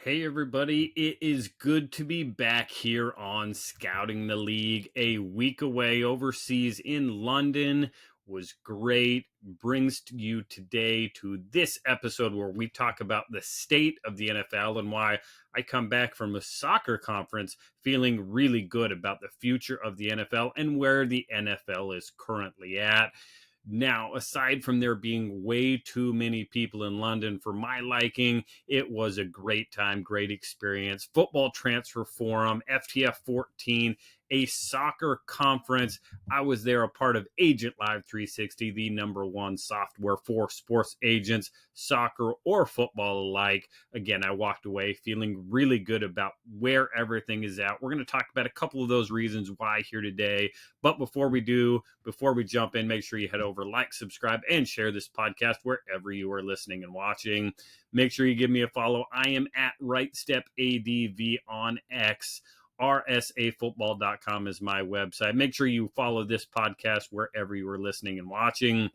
Hey everybody, it is good to be back here on Scouting the League. A week away overseas in London was great. Brings you today to this episode where we talk about the state of the NFL and why I come back from a soccer conference feeling really good about the future of the NFL and where the NFL is currently at. Now, aside from there being way too many people in London for my liking, it was a great time, great experience. Football Transfer Forum, FTF 14, a soccer conference. I was there a part of Agent Live 360, the number one software for sports agents, soccer or football alike. Again, I walked away feeling really good about where everything is at. We're going to talk about a couple of those reasons why here today. But before we jump in, make sure you head over, like, subscribe, and share this podcast wherever you are listening and watching. Make sure you give me a follow. I am at RightStepADV on X. rsafootball.com is my website. Make sure you follow this podcast wherever you are listening and watching.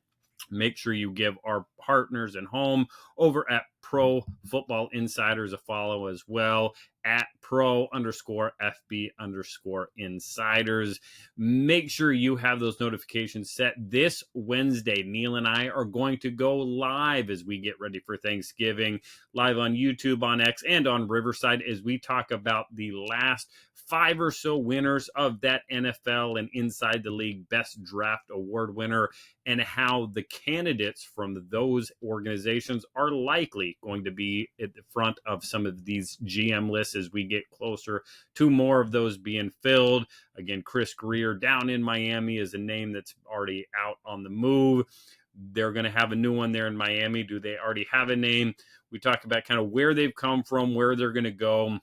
Make sure you give our partners and home over at Pro Football Insiders a follow as well, at pro_FB_insiders. Make sure you have those notifications set. This Wednesday, Neil and I are going to go live as we get ready for Thanksgiving, live on YouTube, on X, and on Riverside as we talk about the last 5 or so winners of that NFL and Inside the League Best Draft Award winner, and how the candidates from those organizations are likely going to be at the front of some of these GM lists as we get closer to more of those being filled. Again, Chris Greer down in Miami is a name that's already out on the move. They're going to have a new one there in Miami. Do they already have a name? We talk about kind of where they've come from, where they're going to go.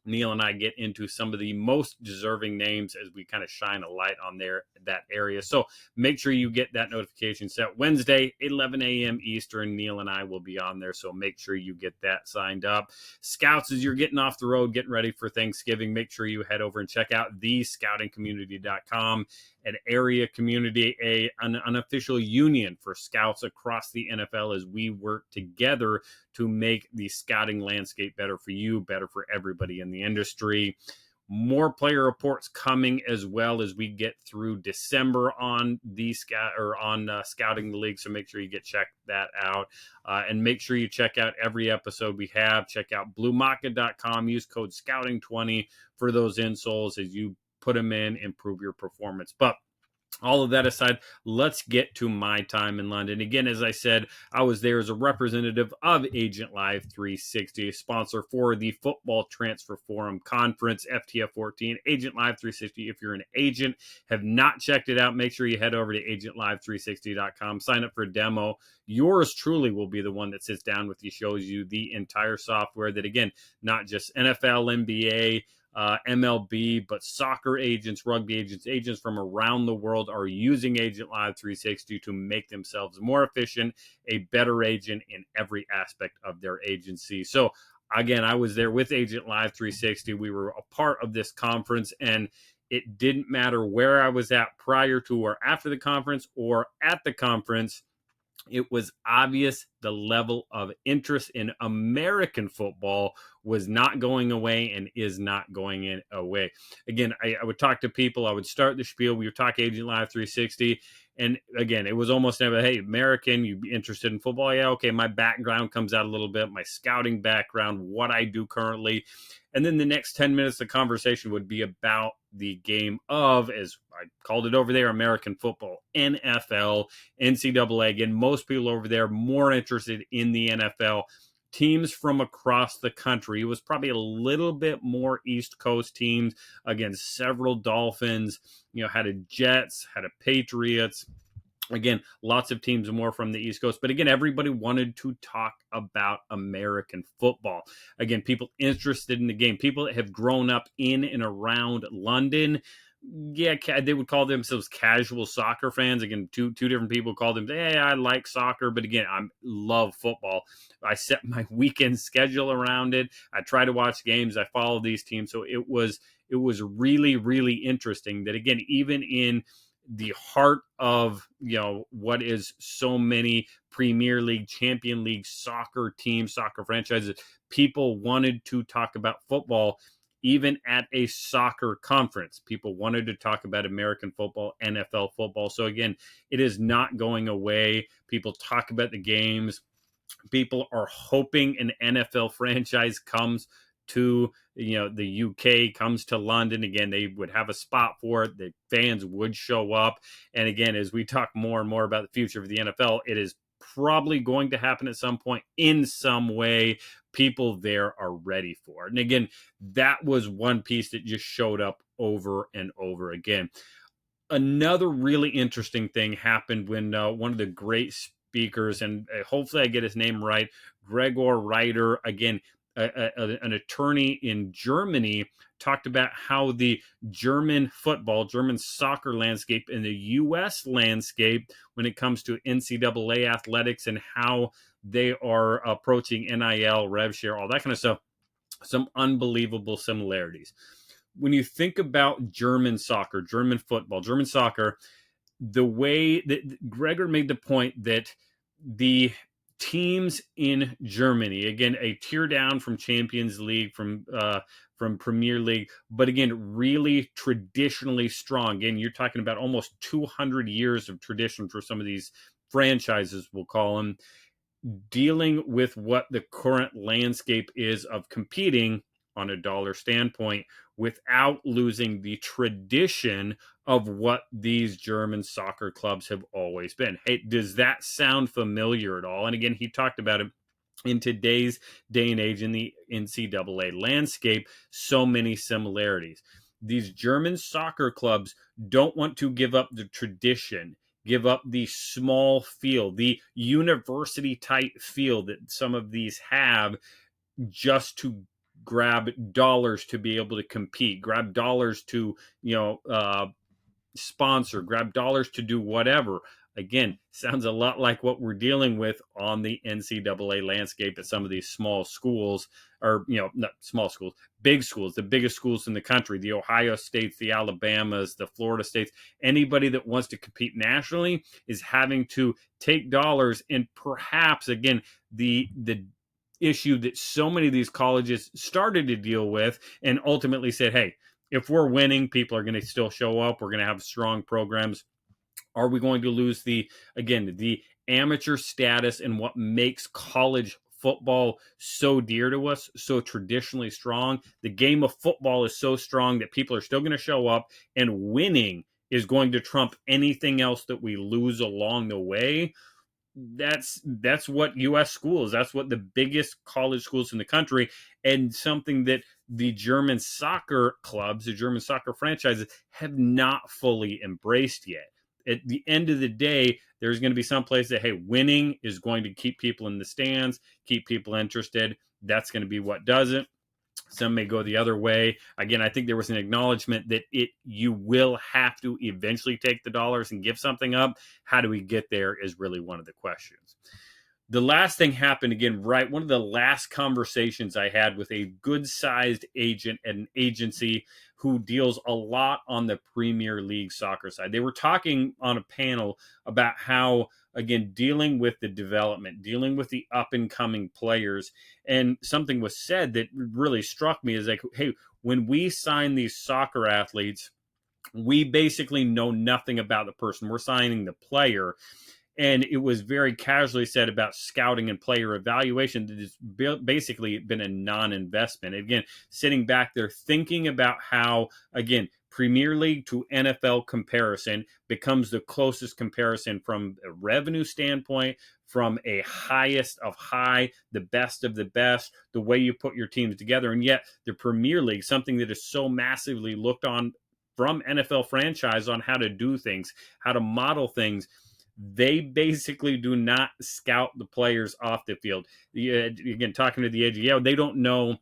Neil and I get into some of the most deserving names as we kind of shine a light on that area. So make sure you get that notification set. Wednesday, 11 a.m. Eastern, Neil and I will be on there. So make sure you get that signed up. Scouts, as you're getting off the road, getting ready for Thanksgiving, make sure you head over and check out thescoutingcommunity.com, an area community, an unofficial union for scouts across the NFL as we work together to make the scouting landscape better for you, better for everybody in the industry. More player reports coming as well as we get through December on Scouting the League. So make sure you check that out, and make sure you check out every episode we have. Check out bluemaka.com. Use code Scouting20 for those insoles as you put them in, improve your performance. But all of that aside, let's get to my time in London. Again, as I said, I was there as a representative of Agent Live 360, a sponsor for the Football Transfer Forum Conference, FTF 14, Agent Live 360. If you're an agent, have not checked it out, make sure you head over to agentlive360.com, sign up for a demo. Yours truly will be the one that sits down with you, shows you the entire software that, again, not just NFL, NBA, MLB, but soccer agents, rugby agents, agents from around the world are using Agent Live 360 to make themselves more efficient, a better agent in every aspect of their agency. So again, I was there with Agent Live 360. We were a part of this conference, and it didn't matter where I was at prior to or after the conference or at the conference. It was obvious the level of interest in American football was not going away and is not going away. Again, I would talk to people. I would start the spiel. We would talk Agent Live 360. And again, it was almost never, hey, American, you be interested in football? Yeah, okay, my background comes out a little bit, my scouting background, what I do currently. And then the next 10 minutes of conversation would be about the game of, as I called it over there, American football, NFL, NCAA. Again, most people over there more interested in the NFL. Teams from across the country. It was probably a little bit more East Coast teams. Again, several Dolphins, had a Jets, had a Patriots. Again, lots of teams more from the East Coast. But again, everybody wanted to talk about American football. Again, people interested in the game, people that have grown up in and around London. Yeah, they would call themselves casual soccer fans. Again, two different people called them, hey, I like soccer, but again, I love football. I set my weekend schedule around it. I try to watch games. I follow these teams. So it was really, really interesting that, again, even in the heart of, what is so many Premier League, Champion League soccer teams, soccer franchises. People wanted to talk about football. Even at a soccer conference, people wanted to talk about American football, NFL football. So again, it is not going away. People talk about the games. People are hoping an NFL franchise comes to, the UK, comes to London. Again, they would have a spot for it. The fans would show up. And again, as we talk more and more about the future of the NFL, it is probably going to happen at some point in some way. People there are ready for it. And again, that was one piece that just showed up over and over again. Another really interesting thing happened when one of the great speakers, and hopefully I get his name right, Gregor Reiter, again, an attorney in Germany, talked about how the German soccer landscape and the U.S. landscape when it comes to NCAA athletics and how they are approaching NIL, rev share, all that kind of stuff. Some unbelievable similarities. When you think about German soccer, German football, German soccer, the way that Gregor made the point that the teams in Germany, again, a tier down from Champions League, from Premier League, but again, really traditionally strong. Again, you're talking about almost 200 years of tradition for some of these franchises, we'll call them, dealing with what the current landscape is of competing on a dollar standpoint without losing the tradition of what these German soccer clubs have always been. Hey, does that sound familiar at all? And again, he talked about it in today's day and age in the NCAA landscape, so many similarities. These German soccer clubs don't want to give up the tradition, give up the small field, the university type field that some of these have, just to grab dollars to be able to compete, grab dollars to, sponsor, grab dollars to do whatever. Again, sounds a lot like what we're dealing with on the NCAA landscape at some of these small schools, or, not small schools, big schools, the biggest schools in the country, the Ohio States, the Alabamas, the Florida States. Anybody that wants to compete nationally is having to take dollars, and perhaps, again, the issue that so many of these colleges started to deal with and ultimately said, hey, if we're winning, people are going to still show up. We're going to have strong programs. Are we going to lose the amateur status and what makes college football so dear to us, so traditionally strong? The game of football is so strong that people are still going to show up, and winning is going to trump anything else that we lose along the way. That's what U.S. schools, that's what the biggest college schools in the country, and something that the German soccer clubs, the German soccer franchises, have not fully embraced yet. At the end of the day, there's going to be some place that, hey, winning is going to keep people in the stands, keep people interested. That's going to be what does it. Some may go the other way. Again, I think there was an acknowledgement that you will have to eventually take the dollars and give something up. How do we get there is really one of the questions. The last thing happened, again, right, one of the last conversations I had with a good-sized agent at an agency who deals a lot on the Premier League soccer side. They were talking on a panel about how, again, dealing with the development, dealing with the up-and-coming players, and something was said that really struck me is like, hey, when we sign these soccer athletes, we basically know nothing about the person. We're signing the player. And it was very casually said about scouting and player evaluation that it's basically been a non-investment. Again, sitting back there thinking about how, again, Premier League to NFL comparison becomes the closest comparison from a revenue standpoint, from a highest of high, the best of the best, the way you put your teams together. And yet the Premier League, something that is so massively looked on from NFL franchise on how to do things, how to model things, they basically do not scout the players off the field. Again, talking to the edge, they don't know.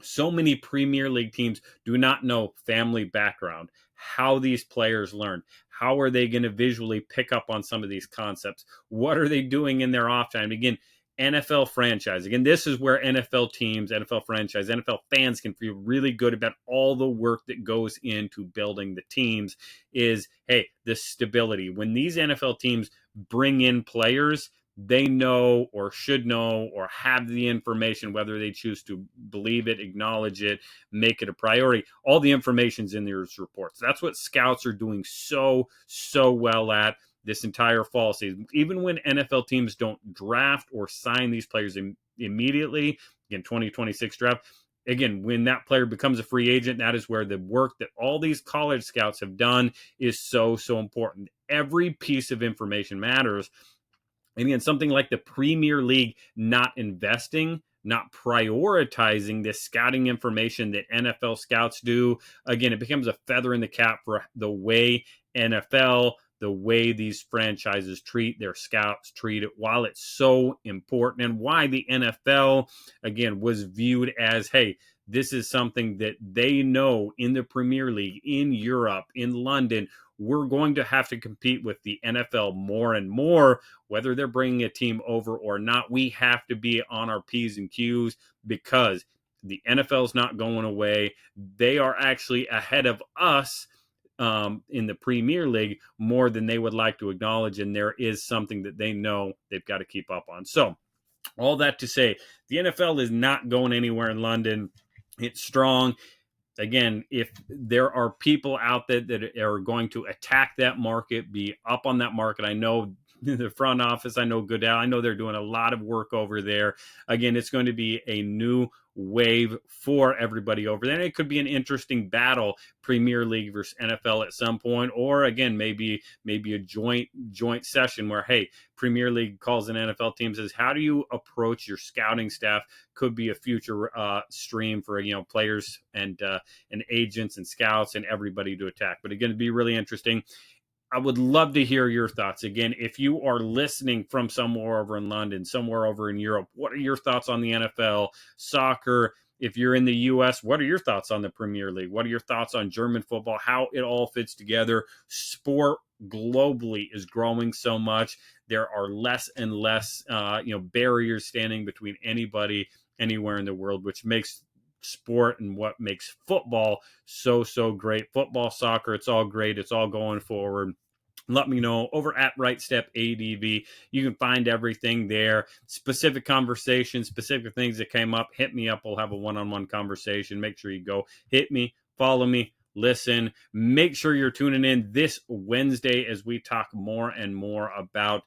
So many Premier League teams do not know family background, how these players learn. How are they going to visually pick up on some of these concepts? What are they doing in their off time? Again, NFL franchise. Again, this is where NFL teams, NFL franchise, NFL fans can feel really good about all the work that goes into building the teams is, hey, the stability. When these NFL teams bring in players, they know or should know or have the information, whether they choose to believe it, acknowledge it, make it a priority. All the information's in these reports. That's what scouts are doing so well at this entire fall season. Even when NFL teams don't draft or sign these players immediately, in 2026 draft, again, when that player becomes a free agent, that is where the work that all these college scouts have done is so important. Every piece of information matters. And again, something like the Premier League not investing, not prioritizing this scouting information that NFL scouts do, again, it becomes a feather in the cap for the way NFL, the way these franchises treat their scouts, treat it, while it's so important, and why the NFL, again, was viewed as, hey, this is something that they know in the Premier League, in Europe, in London, we're going to have to compete with the NFL more and more, whether they're bringing a team over or not. We have to be on our P's and Q's because the NFL is not going away. They are actually ahead of us in the Premier League more than they would like to acknowledge, and there is something that they know they've got to keep up on. So all that to say, the NFL is not going anywhere in London. It's strong. Again, if there are people out there that are going to attack that market, be up on that market, I know the front office, I know Goodell, I know they're doing a lot of work over there. Again, it's going to be a new wave for everybody over there. And it could be an interesting battle, Premier League versus NFL at some point, or again, maybe a joint session where, hey, Premier League calls an NFL team, says, how do you approach your scouting staff? Could be a future stream for players and agents and scouts and everybody to attack. But again, it'd be really interesting. I would love to hear your thoughts. Again, if you are listening from somewhere over in London, somewhere over in Europe, what are your thoughts on the NFL, soccer? If you're in the U.S., what are your thoughts on the Premier League? What are your thoughts on German football, how it all fits together? Sport globally is growing so much. There are less and less barriers standing between anybody anywhere in the world, which makes sport and what makes football so great. Football, soccer, it's all great. It's all going forward. Let me know over at Right Step ADV. You can find everything there. Specific conversations, specific things that came up, hit me up. We'll have a one-on-one conversation. Make sure you go hit me, follow me, listen. Make sure you're tuning in this Wednesday as we talk more and more about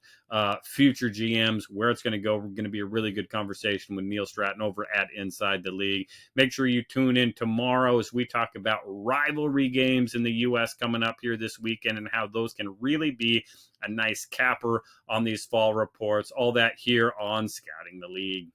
future GMs, where it's going to go. We're going to be a really good conversation with Neil Stratton over at Inside the League. Make sure you tune in tomorrow as we talk about rivalry games in the U.S. coming up here this weekend and how those can really be a nice capper on these fall reports. All that here on Scouting the League.